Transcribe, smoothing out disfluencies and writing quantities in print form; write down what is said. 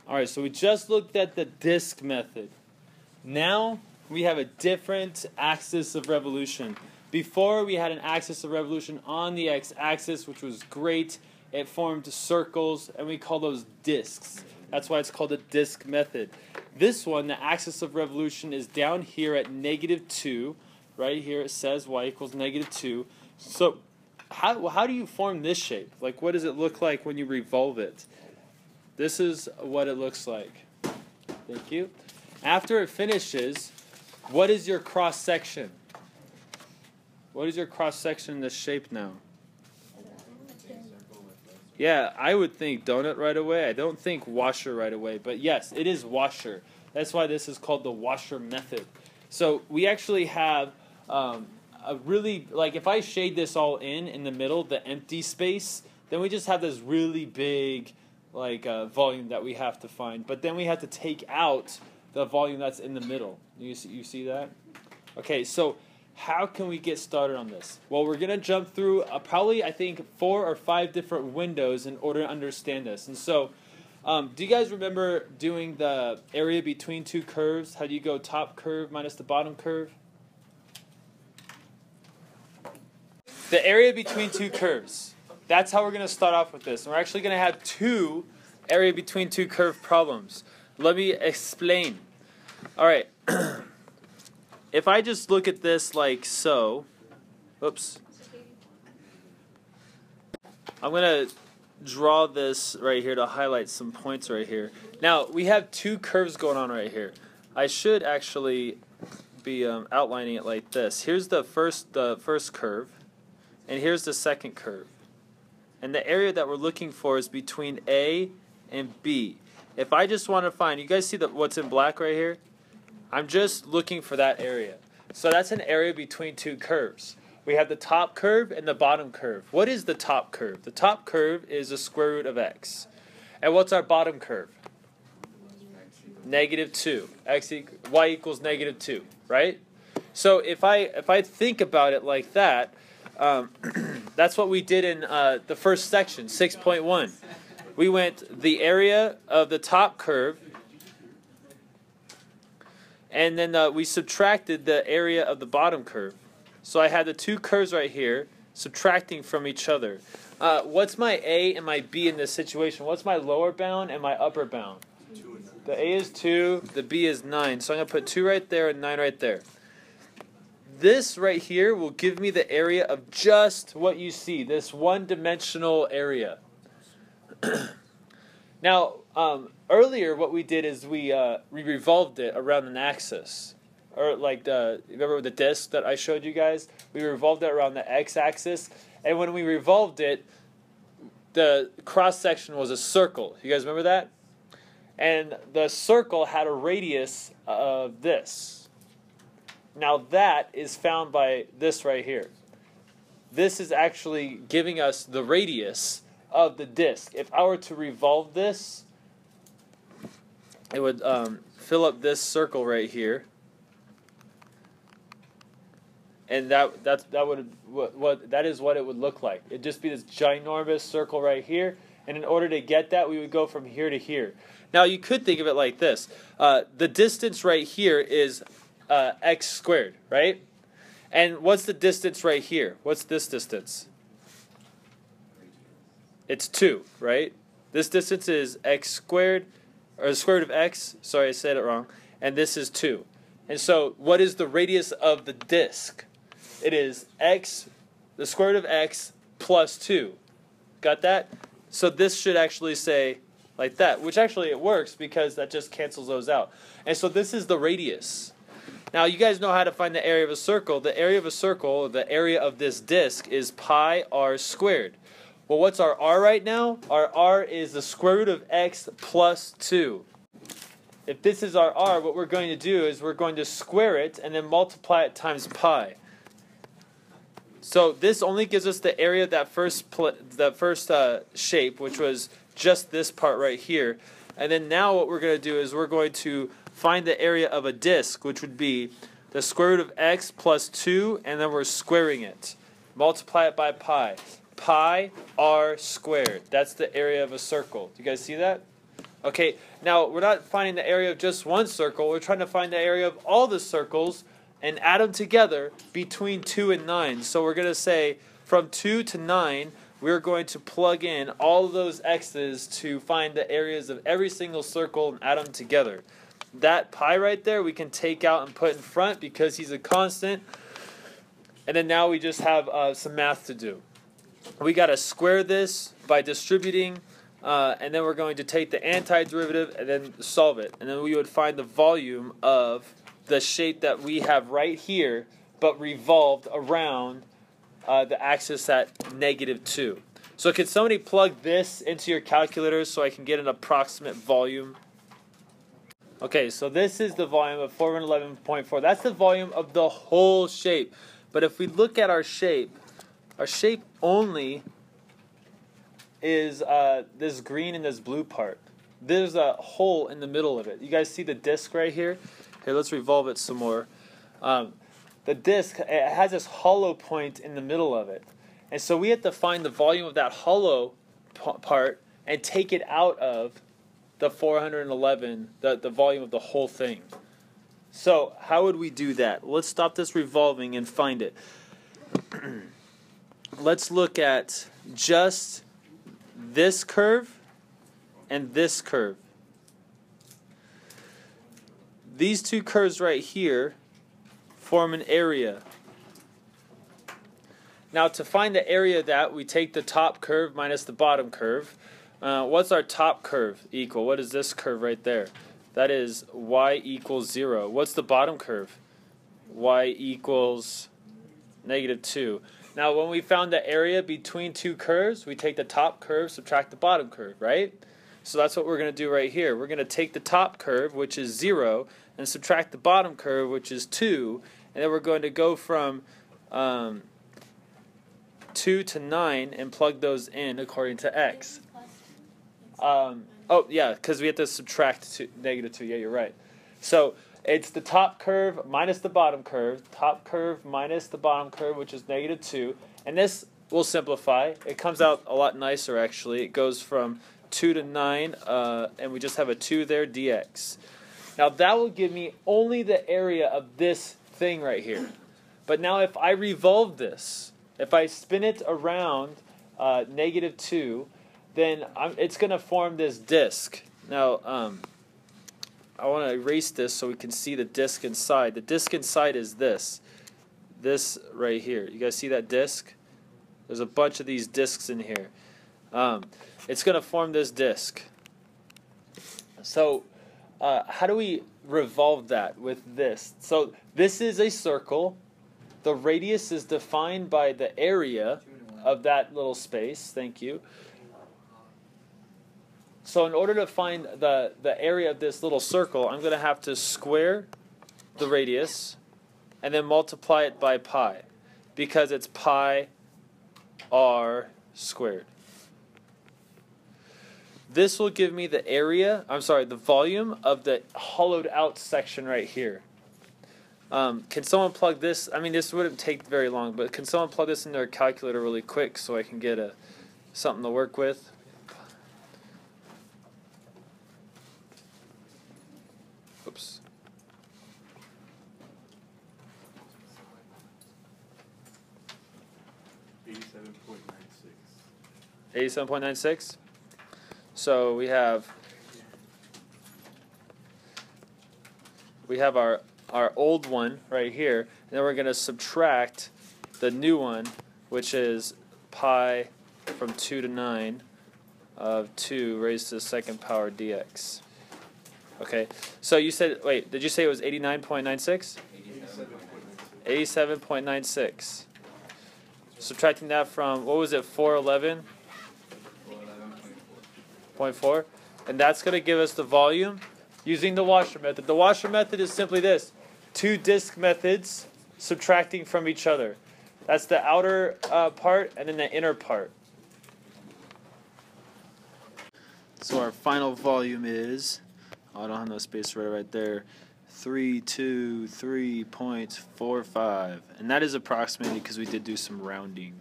Alright, so we just looked at the disk method. Now we have a different axis of revolution. Before we had an axis of revolution on the x-axis, which was great. It formed circles, and we call those disks. That's why it's called the disk method. This one, the axis of revolution, is down here at -2. Right here it says y equals -2. So how do you form this shape? Like, what does it look like when you revolve it? This is what it looks like. Thank you. After it finishes, what is your cross section? What is your cross section in this shape now? Yeah, I would think donut right away. I don't think washer right away. But yes, it is washer. That's why this is called the washer method. So we actually have a really, like, if I shade this all in the middle, the empty space, then we just have this really big, like, volume that we have to find. But then we have to take out the volume that's in the middle. You see that? Okay, so how can we get started on this? Well, we're going to jump through probably, I think, 4 or 5 different windows in order to understand this. And so, do you guys remember doing the area between two curves? How do you go top curve minus the bottom curve? The area between two curves. That's how we're going to start off with this. And we're actually going to have 2 area between two curve problems. Let me explain. All right. If I just look at this like so, oops, I'm going to draw this right here to highlight some points right here. Now, we have 2 curves going on right here. I should actually be outlining it like this. Here's the first curve, and here's the second curve. And the area that we're looking for is between A and B. If I just want to find, you guys see what's in black right here? I'm just looking for that area. So that's an area between 2 curves. We have the top curve and the bottom curve. What is the top curve? The top curve is the square root of x. And what's our bottom curve? -2. Y equals -2, right? So if I think about it like that, that's what we did in the first section, 6.1. We went the area of the top curve, and then we subtracted the area of the bottom curve. So I had the 2 curves right here subtracting from each other. What's my A and my B in this situation? What's my lower bound and my upper bound? The A is 2, the B is 9. So I'm going to put 2 right there and 9 right there. This right here will give me the area of just what you see, this one-dimensional area. Now, earlier what we did is we revolved it around an axis. Or like remember the disc that I showed you guys? We revolved it around the x-axis. And when we revolved it, the cross-section was a circle. You guys remember that? And the circle had a radius of this. Now that is found by this right here. This is actually giving us the radius of the disc. If I were to revolve this, it would fill up this circle right here, and that is what it would look like. It'd just be this ginormous circle right here, and in order to get that, we would go from here to here. Now you could think of it like this: the distance right here is x squared, right? And what's the distance right here? What's this distance? It's 2, right? This distance is x squared, or the square root of x. Sorry, I said it wrong. And this is 2. And so, what is the radius of the disk? It is x, the square root of x plus 2. Got that? So this should actually say like that, which actually it works because that just cancels those out. And so this is the radius. Now, you guys know how to find the area of a circle. The area of a circle, the area of this disk, is pi r squared. Well, what's our r right now? Our r is the square root of x plus 2. If this is our r, what we're going to do is we're going to square it and then multiply it times pi. So this only gives us the area of that first shape, which was just this part right here. And then now what we're going to do is we're going to find the area of a disk, which would be the square root of x plus 2, and then we're squaring it. Multiply it by pi. Pi r squared. That's the area of a circle. Do you guys see that? Okay, now we're not finding the area of just one circle. We're trying to find the area of all the circles and add them together between 2 and 9. So we're going to say from 2 to 9, we're going to plug in all of those x's to find the areas of every single circle and add them together. That pi right there we can take out and put in front because he's a constant. And then now we just have some math to do. We got to square this by distributing, and then we're going to take the antiderivative and then solve it. And then we would find the volume of the shape that we have right here, but revolved around the axis at -2. So can somebody plug this into your calculator so I can get an approximate volume? Okay, so this is the volume of 411.4. That's the volume of the whole shape. But if we look at our shape only is this green and this blue part. There's a hole in the middle of it. You guys see the disc right here? Here, let's revolve it some more. The disc, it has this hollow point in the middle of it. And so we have to find the volume of that hollow part and take it out of the 411, the volume of the whole thing. So how would we do that? Let's stop this revolving and find it. Let's look at just this curve and this curve. These two curves right here form an area. Now to find the area of that, we take the top curve minus the bottom curve. What's our top curve equal? What is this curve right there? That is y equals 0. What's the bottom curve? Y equals -2. Now when we found the area between two curves, we take the top curve, subtract the bottom curve, right? So that's what we're going to do right here. We're going to take the top curve, which is 0, and subtract the bottom curve, which is 2, and then we're going to go from 2 to 9 and plug those in according to x. Oh, yeah, because we have to subtract -2. Yeah, you're right. So it's the top curve minus the bottom curve, top curve minus the bottom curve, which is -2. And this will simplify. It comes out a lot nicer, actually. It goes from 2 to 9, and we just have a 2 there, dx. Now that will give me only the area of this thing right here. But now if I revolve this, if I spin it around -2, then it's going to form this disc. Now, I want to erase this so we can see the disc inside. The disc inside is this right here. You guys see that disc? There's a bunch of these discs in here. It's going to form this disc. So, how do we revolve that with this? So, this is a circle. The radius is defined by the area of that little space. Thank you. So in order to find the area of this little circle, I'm going to have to square the radius and then multiply it by pi, because it's pi r squared. This will give me the area, the volume of the hollowed out section right here. Can someone plug this? I mean, this wouldn't take very long, but can someone plug this in their calculator really quick so I can get something to work with? Oops. $87.96. So we have our old one right here, and then we're going to subtract the new one, which is pi from 2 to 9 of 2 raised to the second power dx. Okay, so you said, wait, did you say it was 89.96? 87.96. Subtracting that from, what was it, 411.4? And that's going to give us the volume using the washer method. The washer method is simply this: two disk methods subtracting from each other. That's the outer part and then the inner part. So our final volume is, I don't have no space right there, 323.45, and that is approximately because we did do some rounding.